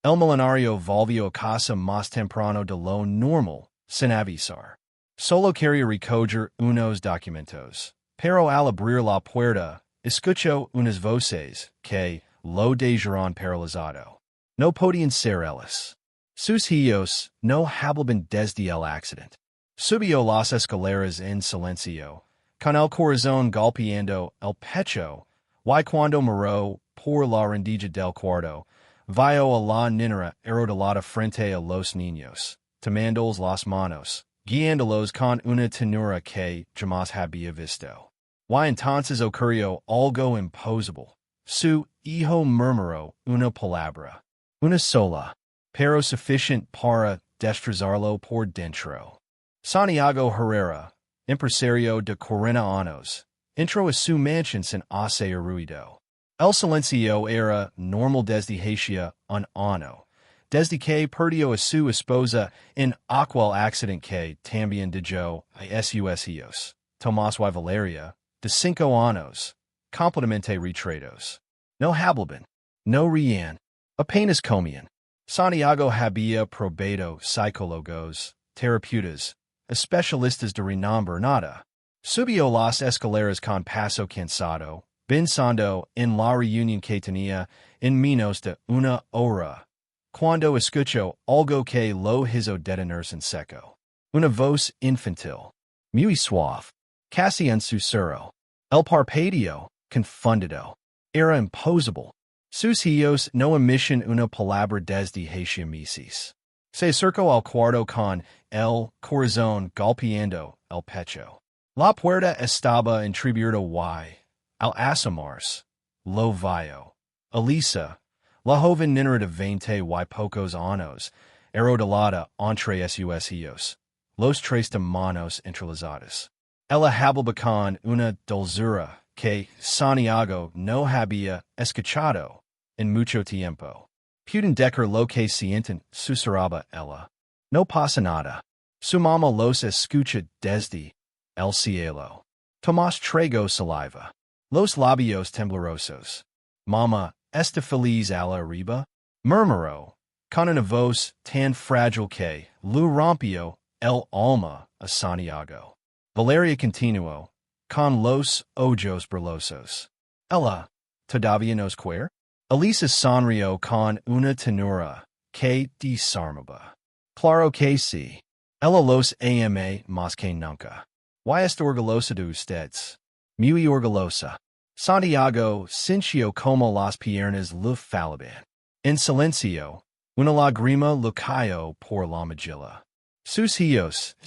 El Milionario volvió a casa más temprano de lo normal, sin avisar. Solo quería recoger unos documentos. Pero al abrir la puerta, escuchó unas voces que lo dejaron paralizado. No podían ser ellas. Sus hijos no hablaban desde el accidente. Subió las escaleras en silencio, con el corazón golpeando el pecho, y cuando miró por la rendija del cuarto, vio a la niña arrodillada frente a los niños, tomándoles las manos, guiándolos con una ternura que jamás había visto. Y entonces ocurrió algo imposible. Su hijo murmuró una palabra, una sola, pero suficiente para destrozarlo por dentro. Santiago Herrera, empresario de 40 años, entró a su mansión sin hacer ruido. El silencio era normal desde hacía un año, desde que perdió a su esposa en aquel accidente que también dejó a sus hijos, Tomás y Valeria, de 5 años, completamente retraídos. No hablaban, no reían, apenas comían. Santiago había probado psicólogos, terapeutas, especialistas de renombre nada. Subió las escaleras con paso cansado, pensando en la reunión que tenía en menos de una hora, cuando escuchó algo que lo hizo detenerse en seco. Una voz infantil, muy suave, casi un susurro. El parpadeo, confundido. Era imposible. Sus hijos no emitieron una palabra desde hacía meses. Se acercó al cuarto con el corazón golpeando el pecho. La puerta estaba entreabierta y, al asomarse, lo vio. Elisa, la joven niña de 20 y pocos años, arrodillada entre sus hijos, los tres de manos entrelazadas. Ella hablaba con una dulzura que Santiago no había escuchado en mucho tiempo. Pueden decir lo que sienten, susurraba ella. No pasa nada. Su mamá los escucha desde el cielo. Tomás tragó saliva. Los labios temblorosos. Mamá, ¿está feliz a la arriba? Murmuró, con una voz tan frágil que lo rompió el alma a Santiago. Valeria continuó, con los ojos brillosos. Ella, ¿todavía nos quiere? Elisa sonrió con una ternura que desarmaba. Claro que sí. Ella los ama más que nunca. ¿Y está orgullosa de ustedes? Muy orgullosa. Santiago sintió como las piernas le falaban. En silencio, una lágrima le cayó por la mejilla. Sus hijos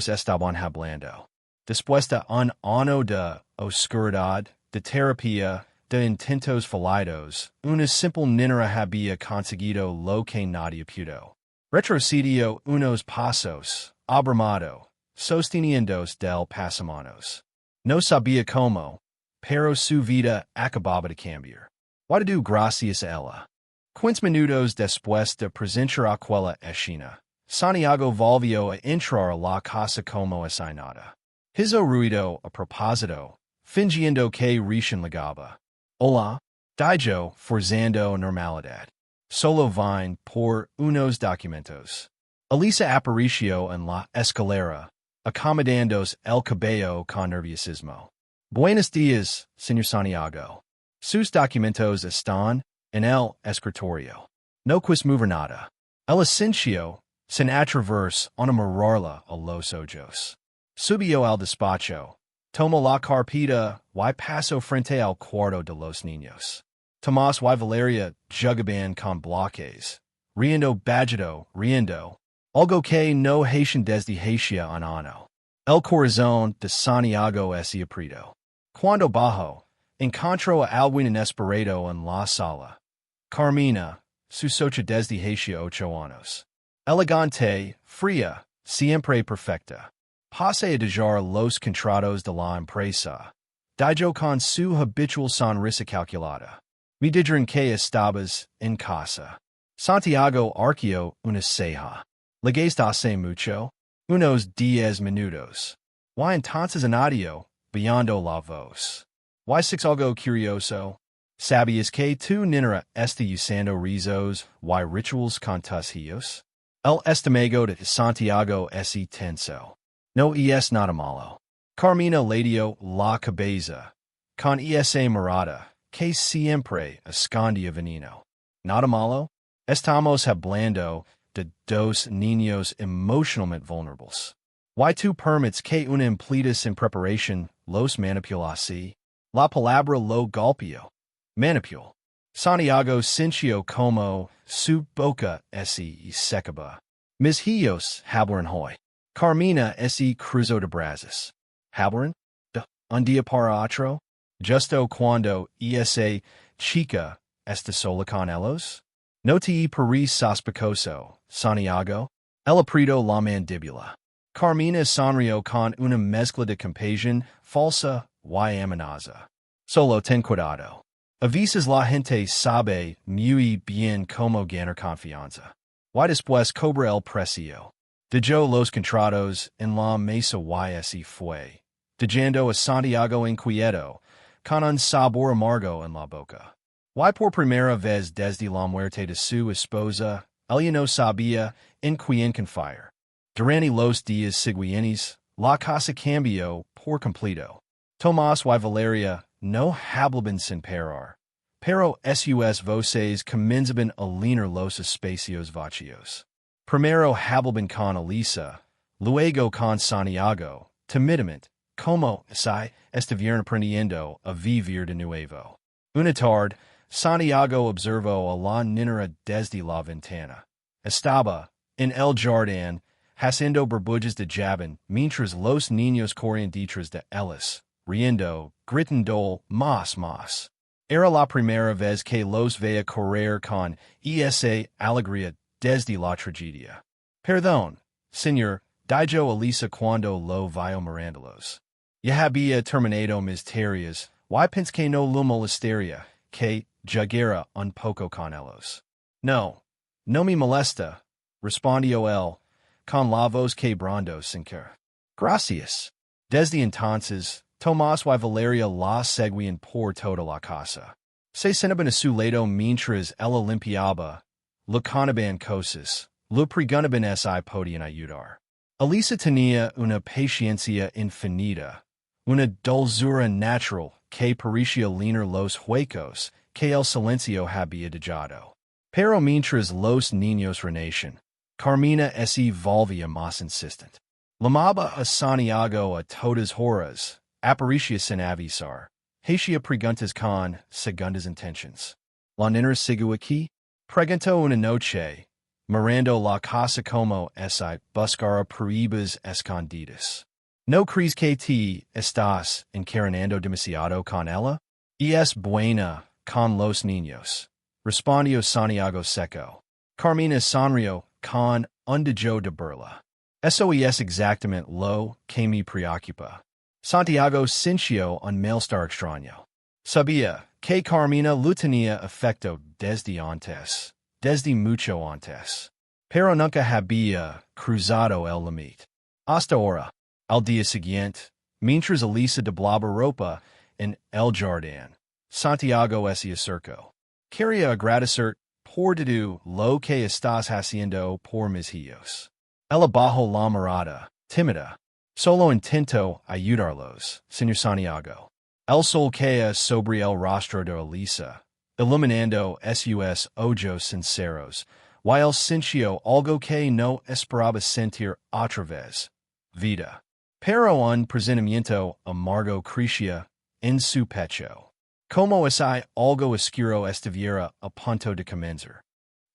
estaban hablando. Después de un año de oscuridad, de terapia, de intentos fallidos, una simple niña había conseguido lo que nadie pudo. Retrocedió unos pasos, abrumado, sosteniéndose del pasamanos. No sabía cómo, pero su vida acababa de cambiar. Guardó gracias a ella. 15 minutos después de presenciar aquella escena, Santiago volvió a entrar a la casa como si nada. Hizo ruido a propósito, fingiendo que recién llegaba. Hola, dijo, forzando normalidad. Solo vine por unos documentos. Elisa apareció en la escalera, acomodándose el cabello con nerviosismo. Buenos días, señor Santiago. Sus documentos están en el escritorio. No quis mover nada. El asintió, sin atreverse a mirarla a los ojos. Subió al despacho, tomó la carpeta y pasó frente al cuarto de los niños. Tomás y Valeria jugaban con bloques, riendo bajito, riendo, algo que no hacían desde hacía un año. El corazón de Santiago se apretó. Cuando bajó, encontró a alguien inesperado en la sala. Carmina, su socia desde hacía 8 años. Elegante, fría, siempre perfecta. Pase a dejar los contratos de la empresa. Dijo con su habitual sonrisa calculada. Me dijeron que estabas en casa. Santiago arqueó una ceja. ¿Legaste hace mucho? Unos 10 minutos. Y entonces añadió, viendo la voz. ¿Y six algo curioso? Sabias que tu ninera este usando rizos y rituals contagios? El estimego de Santiago ese tenso. No es nada malo. Carmina ladio la cabeza. Con esa morada, que siempre escondía veneno. Nada malo? Estamos hablando de dos niños emocionalmente vulnerables. Y tú permites que una empleada sin preparación los manipule así? La palabra lo golpeó. Manipule. Santiago sintió como su boca ese secaba. Mis hijos hablaron hoy. Carmina ese cruzo de brazos. ¿Hablaron? De un día para otro? Justo cuando esa chica está sola con ellos? No te paris sospechoso, Santiago? El apretó la mandíbula. Carmina sonrió con una mezcla de compasión falsa y amenaza. Solo ten cuidado. A veces la gente sabe muy bien cómo ganar confianza. Y después cobra el precio. Dejó los contratos en la mesa y así fue. Dejando a Santiago inquieto, con un sabor amargo en la boca. Y por primera vez desde la muerte de su esposa, ella no sabía en quién confiar. Durante los días siguientes, la casa cambió por completo. Tomás y Valeria no hablaban sin parar, pero sus voces comenzaban a llenar los espacios vacíos. Primero hablaban con Elisa, luego con Santiago, timidamente, como si estuvieran aprendiendo a vivir de nuevo. Una tarde, Santiago observó a la niñera desde la ventana. Estaba, en el jardín, haciendo burbujas de jabón mientras los niños corrían detrás de ellas, riendo, gritando más. Era la primera vez que los veía correr con esa alegría desde la tragedia. Perdón, señor, dijo Elisa cuando lo vio mirándolos. Ya había terminado mis tareas, y pensé que no lo molestaría, que jugara un poco con ellos. No me molesta, respondió él, con la voz quebrando sin querer. Gracias. Desde entonces, Tomás y Valeria la seguían por toda la casa. Se sentaban a su lado mientras ella limpiaba, lo conaban cosas, lo preguntaban si podían ayudar. Elisa tenía una paciencia infinita, una dulzura natural que parecía llenar los huecos que el silencio había dejado. Pero mientras los niños renacían, Carmina se volvía más insistente. Llamaba a Santiago a todas horas, aparecía sin avisar, hacía preguntas con segundas intenciones. ¿La niñera sigue aquí? Preguntó una noche, mirando la casa como si buscara pruebas escondidas. ¿No crees que te estás encarnando demasiado con ella? Y es buena con los niños, respondió Santiago seco. Carmina sonrió con un dejo de burla. Eso es exactamente lo que me preocupa. Santiago sintió un malestar extraño. Sabía que Carmina lo tenía afecto desde antes, desde mucho antes. Pero nunca había cruzado el límite. Hasta ahora, al día siguiente, mientras Elisa doblaba ropa en el jardín, Santiago se acercó. Quería agradecer por todo lo que estás haciendo por mis hijos. Ella bajó la mirada, tímida. Solo intento ayudarlos, señor Santiago. El sol caía sobre el rostro de Elisa, iluminando sus ojos sinceros, while sintió algo que no esperaba sentir otra vez, vida. Pero un presentimiento amargo crecía en su pecho. Como si algo oscuro estuviera a punto de comenzar.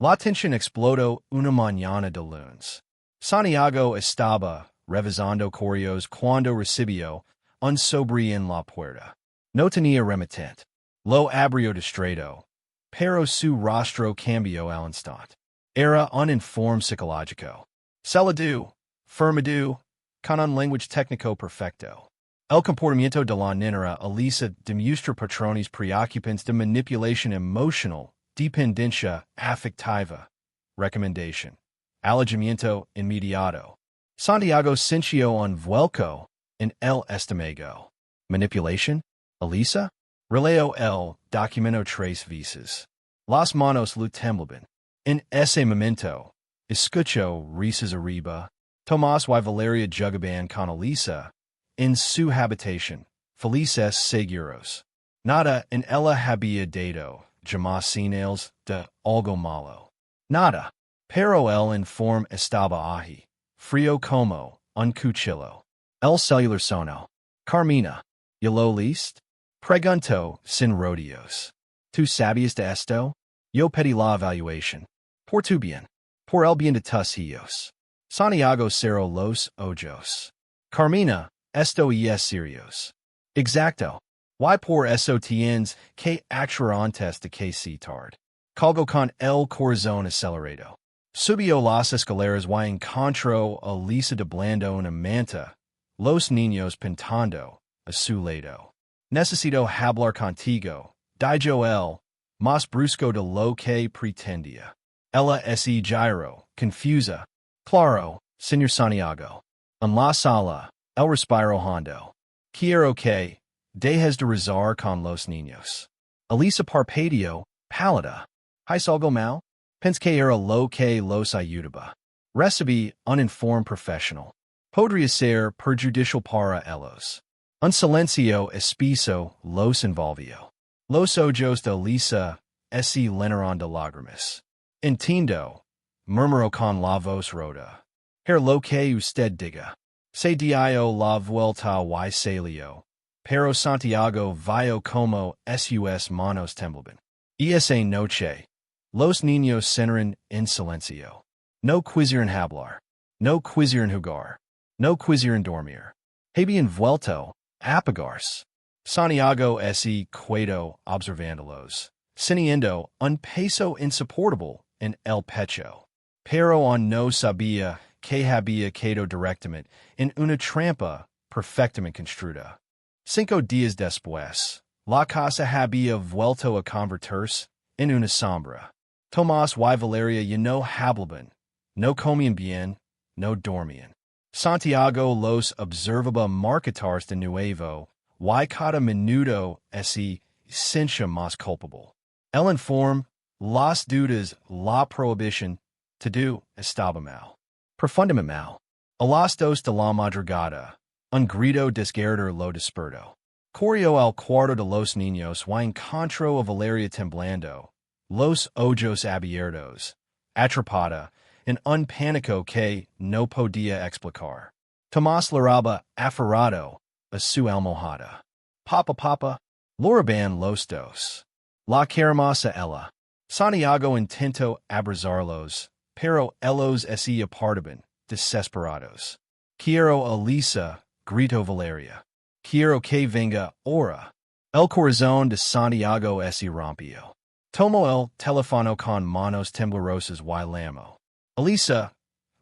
La tensión explotó una mañana de lunes. Santiago estaba revisando correos cuando recibió un sobre en la puerta. No tenía remitente. Lo abrió distraído, pero su rostro cambió al instante. Era un informe psicológico. Celadú, firmado, con un lenguaje técnico perfecto. El comportamiento de la niñera Elisa demuestra patrones preocupantes de manipulación emocional, dependencia afectiva. Recomendación. Alejamiento inmediato. Santiago sintió un vuelco en el estómago. Manipulación? Elisa? Releo el documento tres veces. Las manos lo temblaban. En ese momento, escucho risas arriba. Tomás y Valeria jugaban con Elisa. En su habitación, felices seguros. Nada en ella había dado, jamás señales de algo malo. Nada. Pero el informe estaba allí, frío como un cuchillo. El celular sonó. Carmina, ¿ya lo list? Preguntó sin rodeos. ¿Tú sabías de esto? Yo pedí la evaluación. Por tu bien. Por el bien de tus hijos. Santiago cerró los ojos. Carmina, esto es serios. Exacto. Y por eso tienes que actuar antes de que se tarde. Colgo con el corazón acelerado. Subió las escaleras y encontró a Lisa doblando una manta. Los niños pintando a su lado. Necesito hablar contigo, dijo él, más brusco de lo que pretendía. Ella se giró, confusa. Claro, señor Santiago. En la sala, el respiro hondo. Quiero que dejes de rezar con los niños. Elisa parpadeó, pálida. ¿Hay algo mal? Pensé que era lo que los ayudaba. Recibí un informe profesional. Podría ser perjudicial para ellos. Un silencio espeso los envolvió. Los ojos de Elisa se llenaron de lágrimas. Entiendo, murmuró con la voz rota. Lo que usted diga. Se dio la vuelta y salió. Pero Santiago vio como sus manos temblaban. Esa noche, los niños cenaron en silencio. No quisieron hablar. No quisieron jugar. No quisieron dormir. Habían vuelto a apagarse. Santiago se quedó observándolos, sintiendo un peso insoportable en el pecho. Pero no sabía que había quedado directamente en una trampa perfectamente construida. 5 días después, la casa había vuelto a convertirse en una sombra. Tomás y Valeria ya no hablaban, no comían bien, no dormían. Santiago los observaba marcatarse de nuevo, y cada minuto se sentía más culpable. El informe, las dudas, la prohibición, todo estaba mal. Profundamente mal. A las 2 de la madrugada, un grito desgarrador lo despertó. Corrió al cuarto de los niños y encontró a Valeria temblando, los ojos abiertos, atrapada en un pánico que no podía explicar. Tomás lloraba aferrado a su almohada. Papa, lloraban los dos. La hermosa ella. Santiago intentó abrazarlos, pero ellos se apartaban, desesperados. Quiero a Lisa, gritó Valeria. Quiero que venga ahora. El corazón de Santiago se rompió. Tomó el teléfono con manos temblorosas y llamó. Elisa,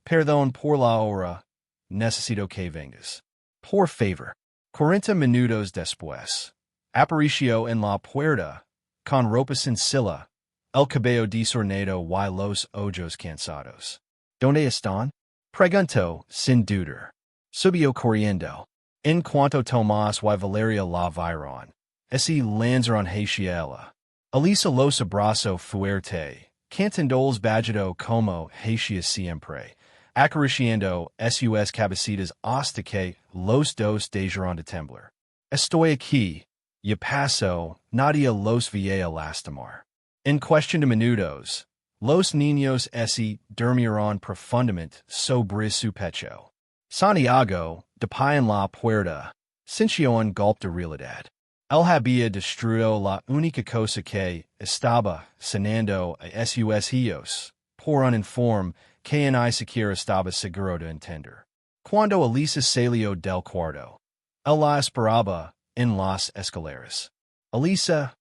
perdón por la hora, necesito que vengas. Por favor. 40 minutos después, apareció en la puerta, con ropa sencilla, el cabello desordenado y los ojos cansados. ¿Dónde están? Preguntó, sin dudar. Subió corriendo. En cuanto Tomás y Valeria la vieron, se lanzaron hacia ella. Elisa los abrazó fuerte, cantándoles bajito como hacia siempre, acariciando sus cabecitas hasta que los dos dejaron de temblar. Estoy aquí, ya pasó, nadie los veía lastimar. En cuestión de minutos, los niños se durmieron profundamente sobre su pecho. Santiago, de pie en la puerta, sintió un golpe de realidad. Él había destruido la única cosa que estaba sanando a sus hijos, por un informe que ni siquiera estaba seguro de entender. Cuando Elisa salió del cuarto, él la esperaba en las escaleras. Elisa,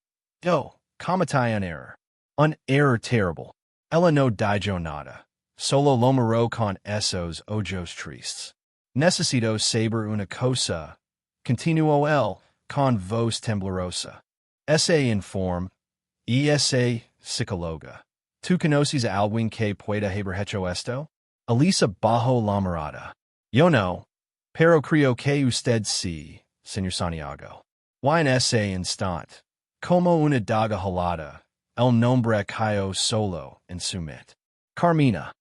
cometí un error. Un error terrible. Ella no dijo nada. Solo lo miró con esos ojos tristes. Necesito saber una cosa, continuó él, con voz temblorosa. Ese informe, ese psicóloga. ¿Tú conoces a alguien que pueda haber hecho esto? Elisa bajó la mirada. Yo no, pero creo que usted sí, señor Santiago. Y en ese instante, Como una daga halada, el nombre cayo solo en sumit. Carmina.